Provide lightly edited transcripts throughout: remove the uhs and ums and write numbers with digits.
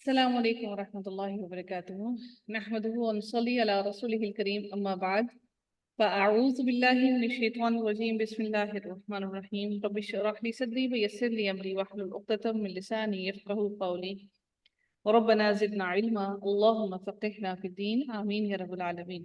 السلام عليكم ورحمة الله وبركاته. نحمده ونصلي على رسوله الكريم أما بعد فأعوذ بالله من الشيطان الرجيم. بسم الله الرحمن الرحيم. رب اشرح لي صدري ويسر لي أمري واحلل عقدة من لساني يفقهوا قولي وربنا زدنا علما اللهم فقهنا في الدين آمين يا رب العالمين.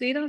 13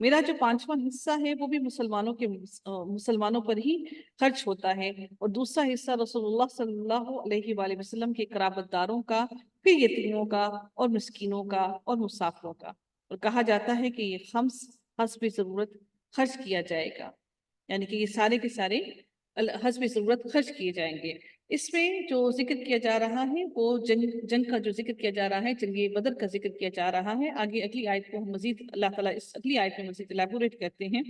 میرا جو 5واں حصہ ہے وہ بھی مسلمانوں پر ہی خرچ ہوتا ہے، اور دوسرا حصہ رسول اللہ صلی اللہ علیہ وآلہ وسلم کے قرابت داروں کا، پھر یتیموں کا اور مسکینوں کا اور مسافروں کا، اور کہا جاتا ہے کہ یہ خمس حسب ضرورت خرچ کیا جائے گا، یعنی کہ یہ سارے کے سارے حسب ضرورت خرچ کیے جائیں گے۔ اس میں جو ذکر کیا جا رہا ہے وہ جنگ کا جو ذکر کیا جا رہا ہے، جنگ بدر کا ذکر کیا جا رہا ہے۔ آگے اگلی آیت کو ہم مزید اللہ تعالیٰ اس اگلی آیت میں مزید الیبوریٹ کرتے ہیں۔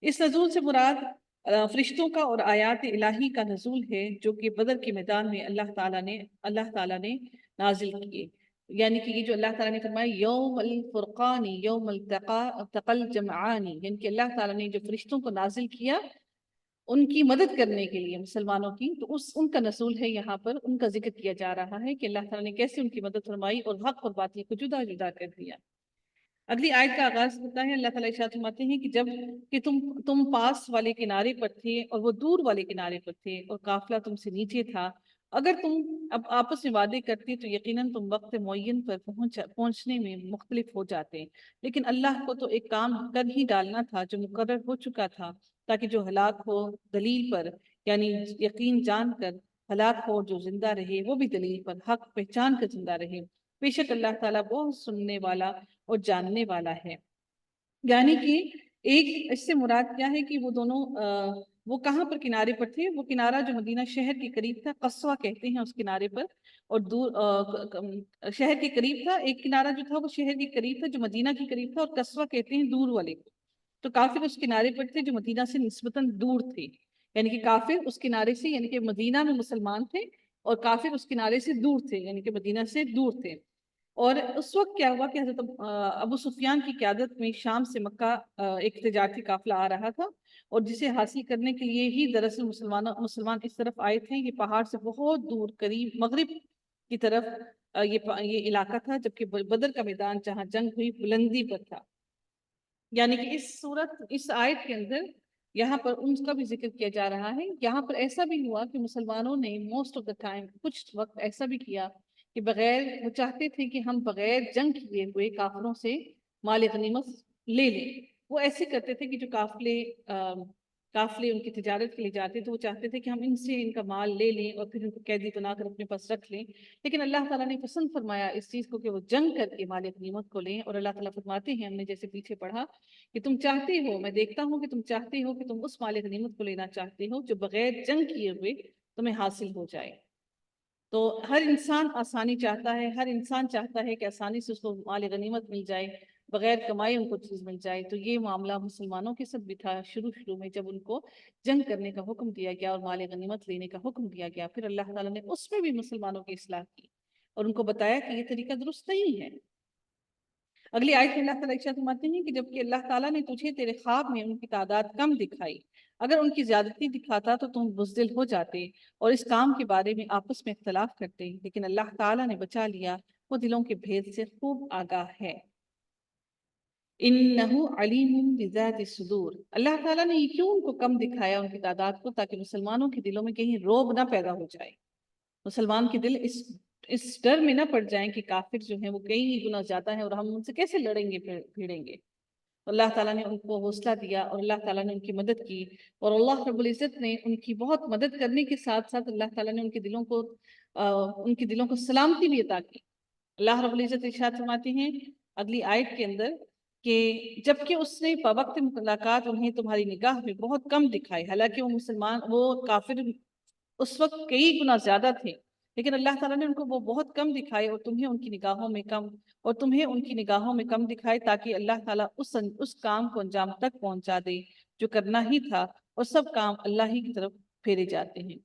اس نزول سے مراد فرشتوں کا اور آیات الہی کا نزول ہے، جو کہ بدر کے میدان میں اللہ تعالیٰ نے نازل کیے، یعنی کہ یہ جو اللہ تعالیٰ نے فرمایا یوم الفرقان یوم التقى الجمعان، یعنی کہ اللہ تعالیٰ نے جو فرشتوں کو نازل کیا ان کی مدد کرنے کے لیے مسلمانوں کی، تو ان کا نزول ہے، یہاں پر ان کا ذکر کیا جا رہا ہے کہ اللہ تعالیٰ نے کیسے ان کی مدد فرمائی اور حق اور باطل کو جدا جدا کر دیا۔ اگلی آیت کا آغاز ہوتا ہے، اللہ تعالیٰ ارشاد فرماتے ہیں کہ جب کہ تم پاس والے کنارے پر تھے اور وہ دور والے کنارے پر تھے اور قافلہ تم سے نیچے تھا، اگر تم اب آپس میں وعدے کرتے تو یقیناً تم وقت معین پر پہنچنے میں مختلف ہو جاتے، لیکن اللہ کو تو ایک کام کر ہی ڈالنا تھا جو مقرر ہو چکا تھا، تاکہ جو ہلاک ہو دلیل پر، یعنی یقین جان کر ہلاک ہو، جو زندہ رہے وہ بھی دلیل پر حق پہچان کر زندہ رہے، بے شک اللہ تعالیٰ بہت سننے والا اور جاننے والا ہے۔ یعنی کہ ایک اس سے مراد کیا ہے کہ وہ دونوں وہ کہاں پر کنارے پر تھے؟ وہ کنارہ جو مدینہ شہر کے قریب تھا، قصوہ کہتے ہیں اس کنارے پر، اور دور شہر کے قریب تھا۔ ایک کنارہ جو تھا وہ شہر کے قریب تھا جو مدینہ کے قریب تھا، اور قصوہ کہتے ہیں دور والے کو۔ تو کافر اس کنارے پر تھے جو مدینہ سے نسبتاً دور تھے، یعنی کہ کافر اس کنارے سے، یعنی کہ مدینہ میں مسلمان تھے اور کافر اس کنارے سے دور تھے، یعنی کہ مدینہ سے دور تھے۔ اور اس وقت کیا ہوا کہ حضرت ابو سفیان کی قیادت میں شام سے مکہ ایک تجارتی قافلہ آ رہا تھا، اور جسے حاصل کرنے کے لیے ہی دراصل مسلمان اس طرف آئے تھے۔ یہ پہاڑ سے بہت دور قریب مغرب کی طرف یہ علاقہ تھا، جبکہ بدر کا میدان جہاں جنگ ہوئی بلندی پر تھا۔ یعنی کہ اس آیت کے اندر یہاں پر ان کا بھی ذکر کیا جا رہا ہے۔ یہاں پر ایسا بھی ہوا کہ مسلمانوں نے موسٹ آف دا ٹائم کچھ وقت ایسا بھی کیا کہ وہ چاہتے تھے کہ ہم بغیر جنگ کیے ہوئے کافروں سے مال غنیمت لے لیں۔ وہ ایسے کرتے تھے کہ جو قافلے ان کی تجارت کے لیے جاتے تھے، وہ چاہتے تھے کہ ہم ان سے ان کا مال لے لیں اور پھر ان کو قیدی بنا کر اپنے پاس رکھ لیں، لیکن اللہ تعالیٰ نے پسند فرمایا اس چیز کو کہ وہ جنگ کر کے مال غنیمت کو لیں۔ اور اللہ تعالیٰ فرماتے ہیں، ہم نے جیسے پیچھے پڑھا کہ تم چاہتے ہو، میں دیکھتا ہوں کہ تم چاہتے ہو کہ تم اس مال غنیمت کو لینا چاہتے ہو جو بغیر جنگ کیے ہوئے تمہیں حاصل ہو جائے۔ تو ہر انسان آسانی چاہتا ہے، ہر انسان چاہتا ہے کہ آسانی سے اس کو مال غنیمت مل جائے، بغیر کمائی ان کو چیز مل جائے۔ تو یہ معاملہ مسلمانوں کے ساتھ بھی تھا شروع میں، جب ان کو جنگ کرنے کا حکم دیا گیا اور مال غنیمت لینے کا حکم دیا گیا، پھر اللہ تعالیٰ نے اس میں بھی مسلمانوں کی اصلاح کی اور ان کو بتایا کہ یہ طریقہ درست نہیں ہے۔ اگلی آیت میں اللہ تعالیٰ ارشاد فرماتے ہیں کہ جبکہ اللہ تعالیٰ نے تجھے تیرے خواب میں ان کی تعداد کم دکھائی، اگر ان کی زیادتی دکھاتا تو تم بزدل ہو جاتے اور اس کام کے بارے میں آپس میں اختلاف کرتے، لیکن اللہ تعالیٰ نے بچا لیا، وہ دلوں کے بھید سے خوب آگاہ ہے۔ انہو علیم بذات الصدور، اللہ تعالیٰ نے یہ کیوں ان کو کم دکھایا ان کی تعداد کو؟ تاکہ مسلمانوں کے دلوں میں کہیں روب نہ پیدا ہو جائے، مسلمان کے دل اس ڈر میں نہ پڑ جائیں کہ کافر جو ہیں وہ کئی گنا زیادہ ہیں اور ہم ان سے کیسے لڑیں گے بھیڑیں گے۔ اللہ تعالیٰ نے ان کو حوصلہ دیا اور اللہ تعالیٰ نے ان کی مدد کی، اور اللہ رب العزت نے ان کی بہت مدد کرنے کے ساتھ ساتھ اللہ تعالیٰ نے ان کے دلوں کو سلامتی بھی عطا کی۔ اللہ رب العزت ارشاد فرماتے ہیں اگلی آیت کے اندر کہ جبکہ اس نے بوقت ملاقات انہیں تمہاری نگاہ میں بہت کم دکھائے، حالانکہ وہ کافر اس وقت کئی گنا زیادہ تھے، لیکن اللہ تعالیٰ نے ان کو وہ بہت کم دکھائے اور تمہیں ان کی نگاہوں میں کم دکھائے، تاکہ اللہ تعالیٰ اس کام کو انجام تک پہنچا دے جو کرنا ہی تھا، اور سب کام اللہ ہی کی طرف پھیرے جاتے ہیں۔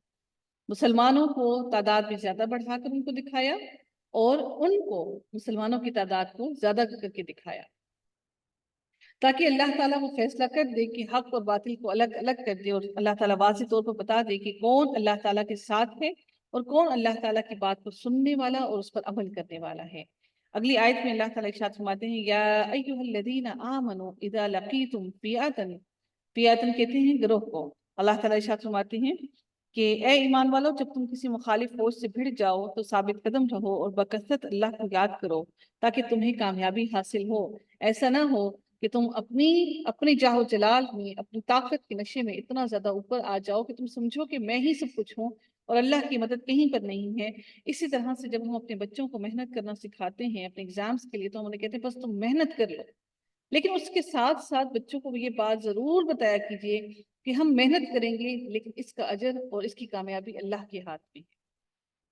مسلمانوں کو تعداد میں زیادہ بڑھا کر ان کو دکھایا اور ان کو مسلمانوں کی تعداد کو زیادہ کر کے دکھایا، تاکہ اللہ تعالیٰ وہ فیصلہ کر دے کہ حق اور باطل کو الگ الگ کر دے، اور اللہ تعالیٰ واضح طور پر بتا دے کہ کون اللہ تعالیٰ کے ساتھ ہے اور کون اللہ تعالیٰ کی بات کو سننے والا اور اس پر عمل کرنے والا ہے۔ اگلی آیت میں اللہ تعالیٰ ارشاد فرماتے ہیں یا ایھا الذین آمنوا اذا لقیتم فئۃ کہتے ہیں گروہ کو۔ اللہ تعالیٰ ارشاد فرماتے ہیں کہ اے ایمان والو، جب تم کسی مخالف فوج سے بھڑ جاؤ تو ثابت قدم رہو اور بکثرت اللہ کو یاد کرو تاکہ تمہیں کامیابی حاصل ہو۔ ایسا نہ ہو کہ تم اپنے جاہ و جلال میں، اپنی طاقت کے نشے میں اتنا زیادہ اوپر آ جاؤ کہ تم سمجھو کہ میں ہی سب کچھ ہوں اور اللہ کی مدد کہیں پر نہیں ہے۔ اسی طرح سے جب ہم اپنے بچوں کو محنت کرنا سکھاتے ہیں اپنے ایگزامز کے لیے، تو ہم انہیں کہتے ہیں بس تم محنت کر لو، لیکن اس کے ساتھ ساتھ بچوں کو بھی یہ بات ضرور بتایا کیجیے کہ ہم محنت کریں گے لیکن اس کا اجر اور اس کی کامیابی اللہ کے ہاتھ میں ہے۔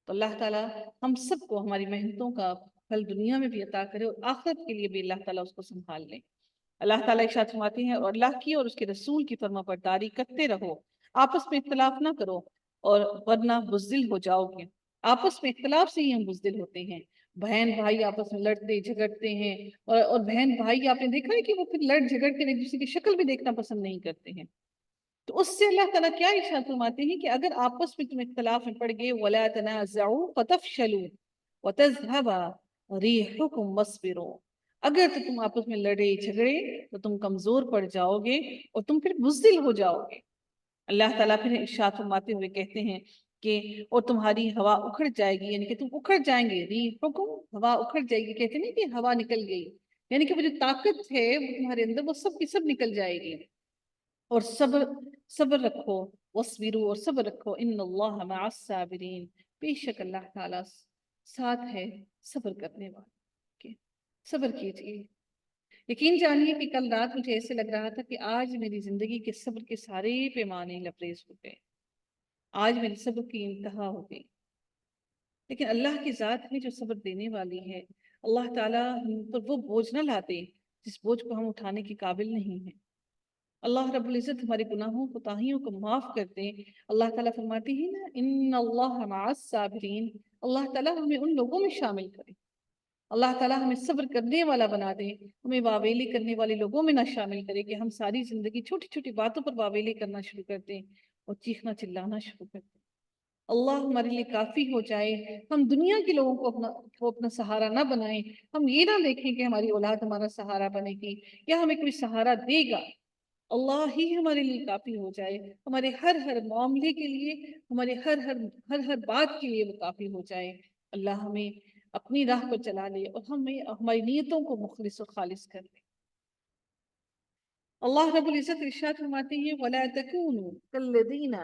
تو اللہ تعالیٰ ہم سب کو ہماری محنتوں کا پھل دنیا میں بھی عطا کرے اور آخرت کے لیے بھی اللہ تعالیٰ اس کو سنبھال لے۔ اللہ تعالیٰ ارشاد فرماتے ہیں اور اللہ کی اور اس کے رسول کی فرما برداری کرتے رہو، آپس میں اختلاف نہ کرو اور ورنہ بزدل ہو جاؤ گے۔ آپس میں اختلاف سے ہی ہم بزدل ہوتے ہیں، بہن بھائی آپس میں لڑتے جھگڑتے ہیں، اور بہن بھائی آپ نے دیکھا ہے کہ وہ پھر لڑ جھگڑ کے ایک دوسرے کی شکل بھی دیکھنا پسند نہیں کرتے ہیں۔ تو اس سے اللہ تعالیٰ کیا ارشاد فرماتے ہیں کہ اگر آپس میں تم اختلاف میں پڑ گئے وَلَا تَنَازَعُوا فَتَفْشَلُوا وَتَذْهَبَ رِيحُكُمْ وَاصْبِرُوا، اگر تو تم آپس میں لڑے جھگڑے تو تم کمزور پڑ جاؤ گے اور تم پھر بزدل ہو جاؤ گے۔ اللہ تعالیٰ پھر ارشاد فرماتے ہوئے کہتے ہیں کہ اور تمہاری ہوا اکھڑ جائے گی، یعنی کہ تم اکھڑ جائیں گے، ریحکم ہوا اکھڑ جائے گی، کہتے نہیں کہ ہوا نکل گئی، یعنی کہ وہ جو طاقت ہے وہ تمہارے اندر وہ سب کی سب نکل جائے گی۔ اور صبر رکھو، وَاصْبِرُوا اور صبر رکھو، ان اللہ مع الصابرین، بے شک اللہ تعالیٰ ساتھ ہے صبر کرنے والے کے۔ صبر کیجئے، یقین جانیے کہ کل رات مجھے ایسے لگ رہا تھا کہ آج میری زندگی کے صبر کے سارے پیمانے لبریز ہو گئے، آج میری صبر کی انتہا ہو گئی۔ لیکن اللہ کی ذات ہے جو صبر دینے والی ہے۔ اللہ تعالیٰ ہم پر وہ بوجھ نہ لاتے جس بوجھ کو ہم اٹھانے کے قابل نہیں ہیں۔ اللہ رب العزت ہمارے گناہوں کوتاہیوں کو معاف کر دیں۔ اللہ تعالیٰ فرماتے ہیں نا ان اللہ مع الصابرین، اللہ تعالیٰ ہمیں ان لوگوں میں شامل کرے، اللہ تعالیٰ ہمیں صبر کرنے والا بنا دے، ہمیں واویلی کرنے والے لوگوں میں نہ شامل کرے کہ ہم ساری زندگی چھوٹی چھوٹی باتوں پر واویلی کرنا شروع کر دیں اور چیخنا چلانا شروع کر دیں۔ اللہ ہمارے لیے کافی ہو جائے، ہم دنیا کے لوگوں کو اپنا سہارا نہ بنائیں، ہم یہ نہ دیکھیں کہ ہماری اولاد ہمارا سہارا بنے گی یا ہمیں کوئی سہارا دے گا، اللہ ہی ہمارے لیے کافی ہو جائے، ہمارے ہر معاملے کے لیے، ہمارے ہر بات کے لیے وہ کافی ہو جائے۔ اللہ ہمیں اپنی راہ پر چلا لے اور ہمیں ہماری نیتوں کو مخلص و خالص کر لے۔ اللہ رب العزت ارشاد فرماتے ہیں وَلَا تَكُونُوا كَالَّذِينَ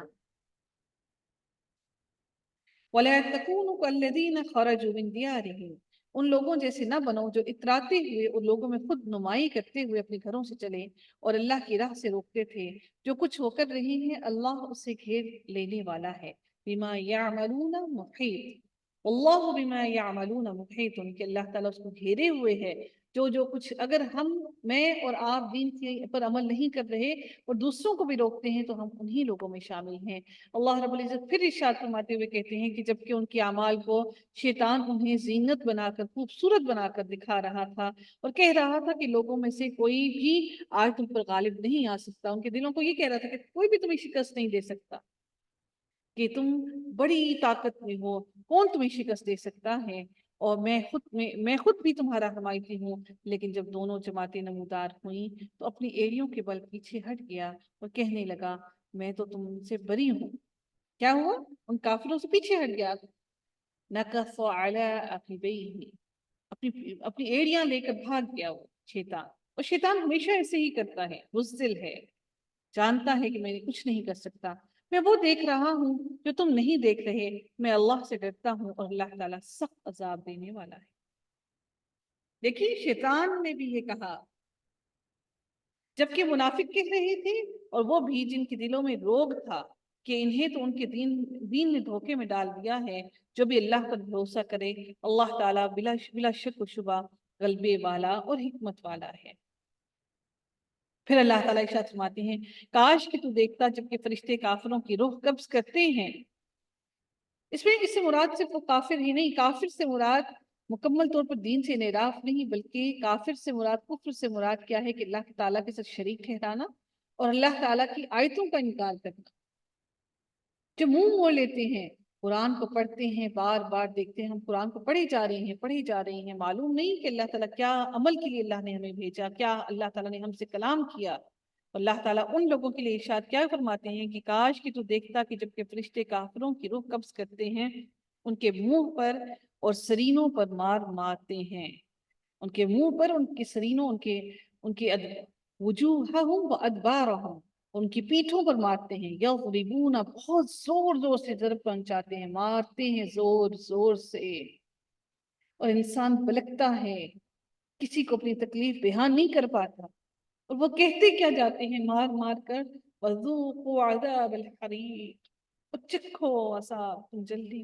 خَرَجُوا مِن دِيَارِهِمْ، ان لوگوں جیسے نہ بنو جو اتراتے ہوئے اور لوگوں میں خود نمائی کرتے ہوئے اپنے گھروں سے چلے اور اللہ کی راہ سے روکتے تھے۔ جو کچھ ہو کر رہے ہیں اللہ اسے گھیر لینے والا ہے۔ بِمَا يَعْمَلُونَ مُحِيطٌ، واللہ بما یعملون محیط، کہ اللہ تعالیٰ اس کو گھیرے ہوئے ہے۔ جو کچھ اگر میں اور آپ دین پر عمل نہیں کر رہے اور دوسروں کو بھی روکتے ہیں تو ہم انہی لوگوں میں شامل ہیں۔ اللہ رب العزت پھر ارشاد فرماتے ہوئے کہتے ہیں کہ جبکہ ان کے اعمال کو شیطان انہیں زینت بنا کر خوبصورت بنا کر دکھا رہا تھا اور کہہ رہا تھا کہ لوگوں میں سے کوئی بھی آج تم پر غالب نہیں آ سکتا، ان کے دلوں کو یہ کہہ رہا تھا کہ کوئی بھی تمہیں شکست نہیں دے سکتا، کہ تم بڑی طاقت میں ہو، کون تمہیں شکست دے سکتا ہے، اور میں خود بھی تمہارا حمایتی ہوں۔ لیکن جب دونوں جماعتیں نمودار ہوئیں تو اپنی ایڑیوں کے بل پیچھے ہٹ گیا اور کہنے لگا میں تو تم سے بری ہوں۔ کیا ہوا؟ ان کافروں سے پیچھے ہٹ گیا۔ نَكَصَ عَلَىٰ عَقِبَيْهِ، اپنی ایڑیاں لے کر بھاگ گیا وہ شیطان، اور شیطان ہمیشہ ایسے ہی کرتا ہے، بزدل ہے، جانتا ہے کہ میں کچھ نہیں کر سکتا، میں وہ دیکھ رہا ہوں جو تم نہیں دیکھ رہے، میں اللہ سے ڈرتا ہوں اور اللہ تعالیٰ سخت عذاب دینے والا ہے۔ دیکھیے شیطان نے بھی یہ کہا، جبکہ منافق کہہ رہے تھے اور وہ بھی جن کے دلوں میں روگ تھا کہ انہیں تو ان کے دین نے دھوکے میں ڈال دیا ہے۔ جو بھی اللہ پر بھروسہ کرے اللہ تعالیٰ بلا شک و شبہ غلبے والا اور حکمت والا ہے۔ پھر اللہ تعالیٰ ارشاد فرماتے ہیں کاش کہ تو دیکھتا جبکہ فرشتے کافروں کی روح قبض کرتے ہیں۔ اس سے مراد صرف وہ کافر ہی نہیں، کافر سے مراد مکمل طور پر دین سے انحراف نہیں، بلکہ کافر سے مراد، کفر سے مراد کیا ہے کہ اللہ تعالیٰ کے ساتھ شریک ٹھہرانا اور اللہ تعالیٰ کی آیتوں کا انکار کرنا۔ جو منہ موڑ لیتے ہیں، قرآن کو پڑھتے ہیں، بار بار دیکھتے ہیں ہم قرآن کو پڑھے جا رہے ہیں، معلوم نہیں کہ اللہ تعالیٰ کیا عمل کے لیے اللہ نے ہمیں بھیجا، کیا اللہ تعالیٰ نے ہم سے کلام کیا۔ اللہ تعالیٰ ان لوگوں کے لیے ارشاد کیا فرماتے ہیں کہ کاش کہ تو دیکھتا کہ جب کہ فرشتے کافروں کی روح قبض کرتے ہیں ان کے منہ پر اور سرینوں پر مار مارتے ہیں، ان کے منہ پر، ان کے سرینوں، ان کے ان کی وجوہہم و ادبارہم، ان کی پیٹھوں پر مارتے ہیں، یضربون بہت زور زور سے ضرب پہنچاتے ہیں، مارتے ہیں زور زور سے، اور انسان پلکتا ہے، کسی کو اپنی تکلیف بیان نہیں کر پاتا، اور وہ کہتے کیا جاتے ہیں مار مار کر، وذوقوا عذاب الحریق، اور چکھو عذاب تم جلدی۔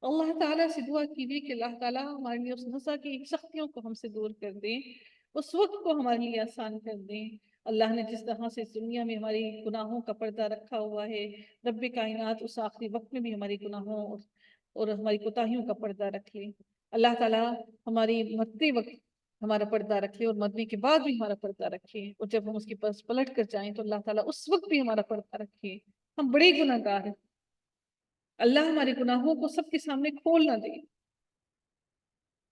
اللہ تعالیٰ سے دعا کیجیے کہ اللہ تعالیٰ ہمارے لیے اس نزا کی سختیوں کو ہم سے دور کر دیں، اس وقت کو ہمارے لیے آسان کر دیں۔ اللہ نے جس طرح سے اس دنیا میں ہماری گناہوں کا پردہ رکھا ہوا ہے، رب کائنات اس آخری وقت میں بھی ہماری گناہوں اور ہماری کوتاہیوں کا پردہ رکھے۔ اللہ تعالیٰ ہماری مرتے وقت ہمارا پردہ رکھے، اور مرنے کے بعد بھی ہمارا پردہ رکھے، اور جب ہم اس کے پاس پلٹ کر جائیں تو اللہ تعالیٰ اس وقت بھی ہمارا پردہ رکھے۔ ہم بڑے گناہ گار ہیں، اللہ ہمارے گناہوں کو سب کے سامنے کھول نہ دے۔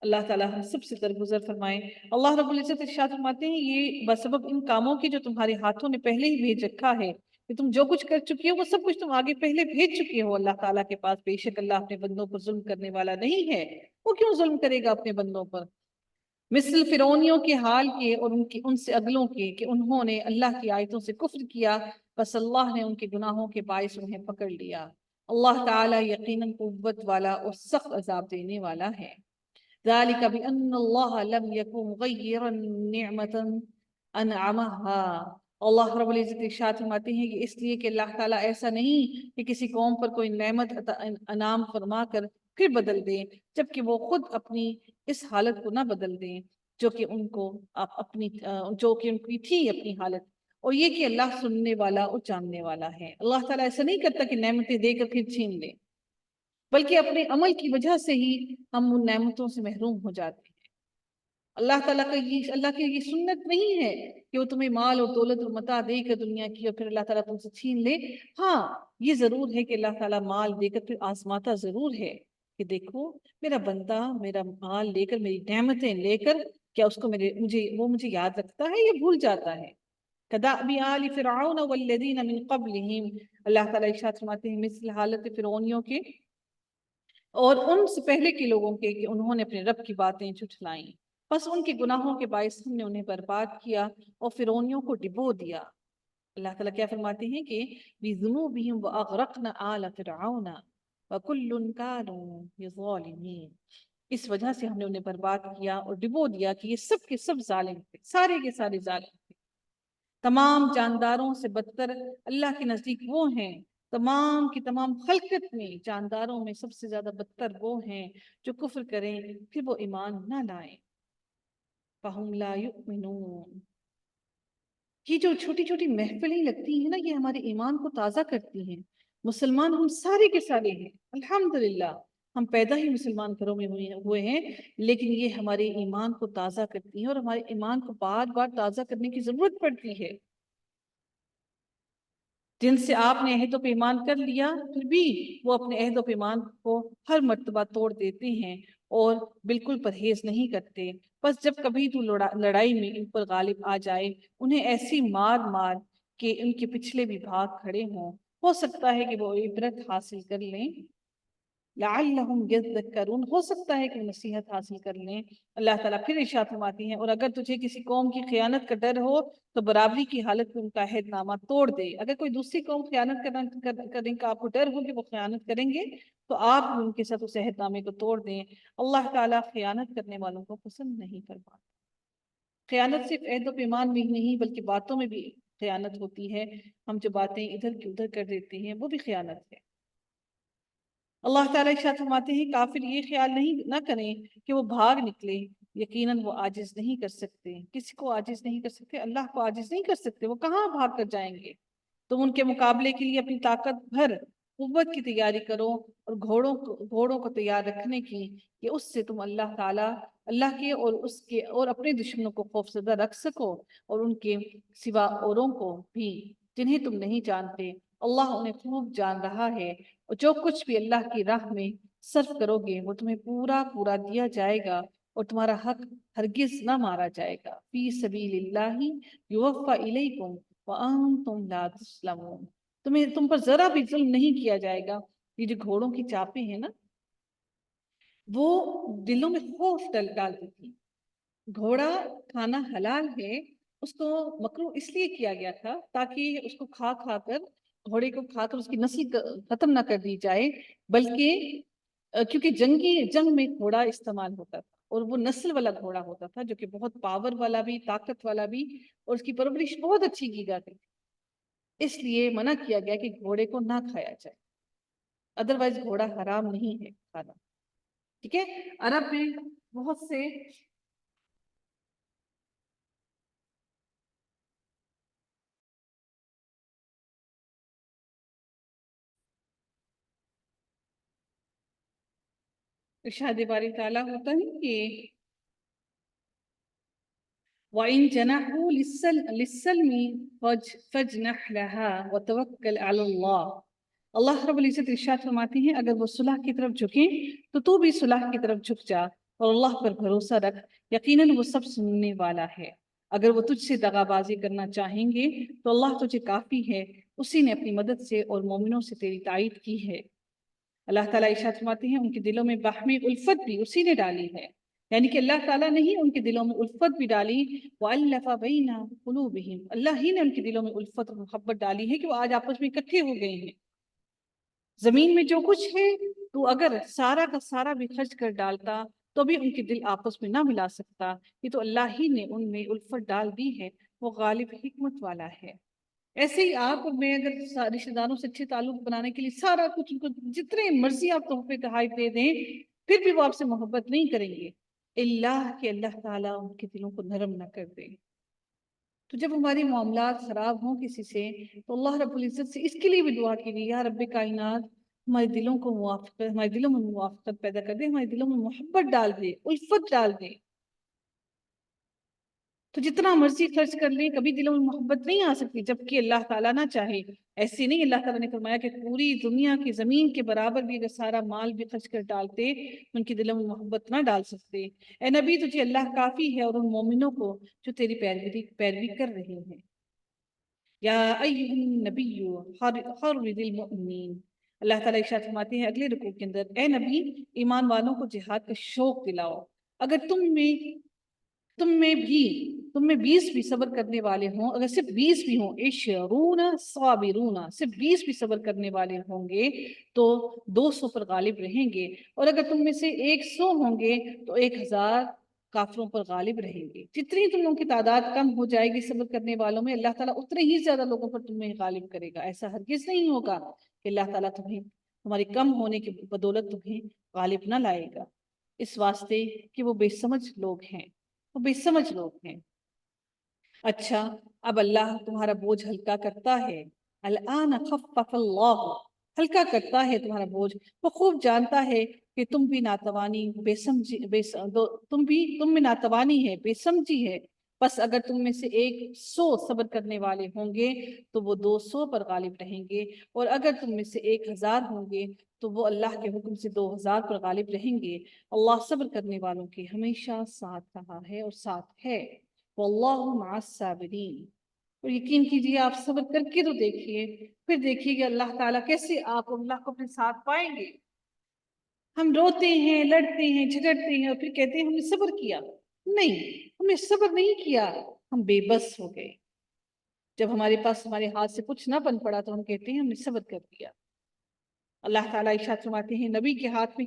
اللہ تعالیٰ ہم سب سے درگزر فرمائے۔ اللہ رب العزت ارشاد فرماتے ہیں، یہ بسبب ان کاموں کی جو تمہارے ہاتھوں نے پہلے ہی بھیج رکھا ہے، کہ تم جو کچھ کر چکی ہو وہ سب کچھ تم آگے پہلے بھیج چکی ہو اللہ تعالیٰ کے پاس۔ بے شک اللہ اپنے بندوں پر ظلم کرنے والا نہیں ہے، وہ کیوں ظلم کرے گا اپنے بندوں پر؟ مثل فرعونیوں کے حال کے اور ان سے اگلوں کے، کہ انہوں نے اللہ کی آیتوں سے کفر کیا، بس اللہ نے ان کے گناہوں کے باعث انہیں پکڑ لیا۔ اللہ تعالیٰ یقیناً قوت والا اور سخت عذاب دینے والا ہے۔ ذَلِكَ بِأَنَّ اللَّهَ لَمْ يَكُنْ مُغَيِّرًا نِعْمَةً أَنْعَمَهَا۔ اللہ رب العزت ارشاد فرماتے ہیں کہ اس لیے کہ اللہ تعالیٰ ایسا نہیں کہ کسی قوم پر کوئی نعمت انعام فرما کر پھر بدل دیں، جبکہ وہ خود اپنی اس حالت کو نہ بدل دیں جو کہ ان کو جو کہ ان کی تھی اپنی حالت، اور یہ کہ اللہ سننے والا اور جاننے والا ہے۔ اللہ تعالیٰ ایسا نہیں کرتا کہ نعمتیں دے کر پھر چھین لے، بلکہ اپنے عمل کی وجہ سے ہی ہم ان نعمتوں سے محروم ہو جاتے ہیں۔ اللہ تعالیٰ کی یہ سنت نہیں ہے کہ وہ تمہیں مال اور دولت اور متاع دے کر دنیا کی، اور پھر اللہ تعالیٰ تم سے چھین لے۔ ہاں، یہ ضرور ہے کہ اللہ تعالیٰ مال دے کر پھر آزماتا ضرور ہے، کہ دیکھو میرا بندہ میرا مال لے کر، میری نعمتیں لے کر، کیا اس کو وہ مجھے یاد رکھتا ہے یا بھول جاتا ہے؟ کدأب آل فرعون والذین من قبلہم، اللہ تعالیٰ ارشاد فرماتے ہیں مثل حالت فرعونیوں کے اور ان سے پہلے کے لوگوں کے، کہ انہوں نے اپنے رب کی باتیں جھٹلائیں، بس ان کے گناہوں کے باعث ہم نے انہیں برباد کیا اور فرعونیوں کو ڈبو دیا۔ اللہ تعالیٰ کیا فرماتے ہیں کہ بِذُنُوبِهِمْ وَأَغْرَقْنَا آلَ فِرْعَوْنَ وَكُلٌّ كَانُوا ظَالِمِينَ، اس وجہ سے ہم نے انہیں برباد کیا اور ڈبو دیا کہ یہ سب کے سب ظالم تھے، سارے کے سارے ظالم تھے۔ تمام جانداروں سے بدتر اللہ کے نزدیک وہ ہیں، تمام کی تمام خلقت میں جانداروں میں سب سے زیادہ بدتر وہ ہیں جو کفر کریں پھر وہ ایمان نہ لائیں۔ فَهُمْ لَا يُؤْمِنُونَ، یہ جو چھوٹی چھوٹی محفلیں لگتی ہیں نا، یہ ہمارے ایمان کو تازہ کرتی ہیں۔ مسلمان ہم سارے کے سارے ہیں، الحمدللہ ہم پیدا ہی مسلمان گھروں میں ہوئے ہیں، لیکن یہ ہمارے ایمان کو تازہ کرتی ہیں، اور ہمارے ایمان کو بار بار تازہ کرنے کی ضرورت پڑتی ہے۔ جن سے آپ نے عہد و پیمان کر لیا، پھر بھی وہ اپنے عہد و پیمان کو ہر مرتبہ توڑ دیتے ہیں اور بالکل پرہیز نہیں کرتے۔ بس جب کبھی تو لڑائی میں ان پر غالب آ جائے، انہیں ایسی مار مار کہ ان کے پچھلے بھی بھاگ کھڑے ہوں، ہو سکتا ہے کہ وہ عبرت حاصل کر لیں، لعلہم یذکرون، ہو سکتا ہے کہ نصیحت حاصل کر لیں۔ اللہ تعالیٰ پھر ارشاد فرماتی ہیں، اور اگر تجھے کسی قوم کی خیانت کا ڈر ہو تو برابری کی حالت میں ان کا عہد نامہ توڑ دے۔ اگر کوئی دوسری قوم خیانت کرنے کا آپ کو ڈر ہو کہ وہ خیانت کریں گے، تو آپ ان کے ساتھ اس عہد نامے کو توڑ دیں۔ اللہ تعالیٰ خیانت کرنے والوں کو پسند نہیں کرتا۔ خیانت صرف عہد و پیمان میں ہی نہیں بلکہ باتوں میں بھی خیانت ہوتی ہے، ہم جو باتیں ادھر کی ادھر کر دیتے ہیں وہ بھی خیانت ہے۔ اللہ تعالیٰ ارشاد فرماتے ہیں، کافر یہ خیال نہ کریں کہ وہ بھاگ نکلے، یقیناً وہ عاجز نہیں کر سکتے، کسی کو عاجز نہیں کر سکتے، اللہ کو عاجز نہیں کر سکتے، وہ کہاں بھاگ کر جائیں گے۔ تم ان کے مقابلے کے لیے اپنی طاقت بھر قوت کی تیاری کرو، اور گھوڑوں کو تیار رکھنے کی، کہ اس سے تم اللہ تعالیٰ اللہ کے اور اس کے اور اپنے دشمنوں کو خوفزدہ رکھ سکو، اور ان کے سوا اوروں کو بھی جنہیں تم نہیں جانتے، اللہ انہیں خوب جان رہا ہے۔ اور جو کچھ بھی اللہ کی راہ میں صرف کرو گے وہ تمہیں پورا پورا دیا جائے گا، اور تمہارا حق ہرگز نہ مارا جائے گا۔ فی سبیل اللہ یوفی الیکم وانتم لا تظلمون، تم پر ذرا بھی ظلم نہیں کیا جائے گا۔ یہ جو گھوڑوں کی چاپیں ہیں نا، وہ دلوں میں خوف ڈالتی تھی، گھوڑا کھانا حلال ہے، اس کو مکروہ اس لیے کیا گیا تھا تاکہ اس کو کھا کر گھوڑے کو کھا کر اس کی نسل ختم نہ کر دی جائے، بلکہ کیونکہ جنگ میں گھوڑا استعمال ہوتا تھا اور وہ نسل والا گھوڑا ہوتا تھا جو کہ بہت پاور والا بھی، طاقت والا بھی، اور اس کی پرورش بہت اچھی کی جاتی تھی، اس لیے منع کیا گیا کہ گھوڑے کو نہ کھایا جائے، ادروائز گھوڑا حرام نہیں ہے کھانا، ٹھیک ہے۔ عرب میں بہت سے ارشاد باری تعالیٰ ہوتا ہے کہ وَإِن جَنَحُوا لِلسَّلْمِ فَاجْنَحْ لَهَا وَتَوَكَّلْ عَلَى اللَّهِ۔ اللہ رب العزت ارشاد فرماتے ہیں اگر وہ صلح کی طرف جھکیں تو بھی صلح کی طرف جھک جا اور اللہ پر بھروسہ رکھ، یقیناً وہ سب سننے والا ہے۔ اگر وہ تجھ سے دغا بازی کرنا چاہیں گے تو اللہ تجھے کافی ہے، اسی نے اپنی مدد سے اور مومنوں سے تیری تائید کی ہے۔ اللہ تعالیٰ ارشاد فرماتے ہیں ان کے دلوں میں باہمی الفت بھی اسی نے ڈالی ہے، یعنی کہ اللہ تعالیٰ نے ہی ان کے دلوں میں الفت بھی ڈالی، وَأَلَّفَ بَيْنَ قُلُوبِهِمْ، اللہ ہی نے ان کے دلوں میں الفت اور محبت ڈالی ہے کہ وہ آج آپس میں اکٹھے ہو گئے ہیں۔ زمین میں جو کچھ ہے تو اگر سارا کا سارا بھی خرچ کر ڈالتا تو بھی ان کے دل آپس میں نہ ملا سکتا، یہ تو اللہ ہی نے ان میں الفت ڈال دی ہے، وہ غالب حکمت والا ہے۔ ایسے ہی آپ اور میں اگر رشتہ داروں سے اچھے تعلق بنانے کے لیے سارا کچھ ان کو جتنے مرضی آپ تحفے تحائف دے دیں پھر بھی وہ آپ سے محبت نہیں کریں گے، اللہ تعالیٰ ان کے دلوں کو نرم نہ کر دے۔ تو جب ہماری معاملات خراب ہوں کسی سے تو اللہ رب العزت سے اس کے لیے بھی دعا کیجیے، یا رب کائنات ہمارے دلوں کو ہمارے دلوں میں موافقت پیدا کر دے، ہمارے دلوں میں محبت ڈال دے، الفت ڈال دے۔ تو جتنا مرضی خرچ کر لیں کبھی دلوں میں محبت نہیں آ سکتی جبکہ اللہ تعالیٰ نہ چاہے۔ ایسے نہیں، اللہ تعالیٰ نے فرمایا کہ پوری دنیا کی زمین کے برابر بھی اگر سارا مال بھی خرچ کر ڈالتے ان کے دلوں میں محبت نہ ڈال سکتے۔ اے نبی تجھے اللہ کافی ہے اور ان مومنوں کو جو تیری پیروی کر رہے ہیں۔ یا ایھا النبی حرض المؤمنین، اللہ تعالیٰ ارشاد فرماتے ہیں اگلے رکوع کے اندر، اے نبی ایمان والوں کو جہاد کا شوق دلاؤ، اگر تم میں 20 بھی صبر کرنے والے ہوں، اگر صرف 20 بھی ہوں، عشرون صابرون، صرف 20 بھی صبر کرنے والے ہوں گے تو 200 پر غالب رہیں گے، اور اگر تم میں سے 100 ہوں گے تو 1000 کافروں پر غالب رہیں گے۔ جتنی تم لوگوں کی تعداد کم ہو جائے گی صبر کرنے والوں میں، اللہ تعالیٰ اتنے ہی زیادہ لوگوں پر تمہیں غالب کرے گا۔ ایسا ہرگز نہیں ہوگا کہ اللہ تعالیٰ تمہاری کم ہونے کی بدولت تمہیں غالب نہ لائے گا، اس واسطے کہ وہ بے سمجھ لوگ ہیں، وہ بے سمجھ لوگ ہیں۔ اچھا، اب اللہ تمہارا بوجھ ہلکا کرتا ہے، الآن خفف اللہ، ہلکا کرتا ہے تمہارا بوجھ، وہ خوب جانتا ہے کہ تم بھی ناتوانی بے سمجھی تم میں ناتوانی ہے، بے سمجھی ہے، بس اگر تم میں سے 100 صبر کرنے والے ہوں گے تو وہ 200 پر غالب رہیں گے، اور اگر تم میں سے 1000 ہوں گے تو وہ اللہ کے حکم سے 2000 پر غالب رہیں گے۔ اللہ صبر کرنے والوں کے ہمیشہ ساتھ رہا ہے اور ساتھ ہے، واللہ مع الصابرین۔ اور یقین کیجیے آپ صبر کر کے تو دیکھیے، پھر دیکھیے کہ اللہ تعالیٰ کیسے آپ اللہ کو اپنے ساتھ پائیں گے۔ ہم روتے ہیں، لڑتے ہیں، جھگڑتے ہیں اور پھر کہتے ہیں ہم نے صبر کیا، نہیں، ہم نے صبر نہیں کیا، ہم بے بس ہو گئے۔ جب ہمارے پاس ہمارے ہاتھ سے کچھ نہ بن پڑا تو ہم کہتے ہیں ہم نے صبر کر دیا۔ اللہ تعالیٰ ارشاد فرماتے ہیں نبی کے ہاتھ میں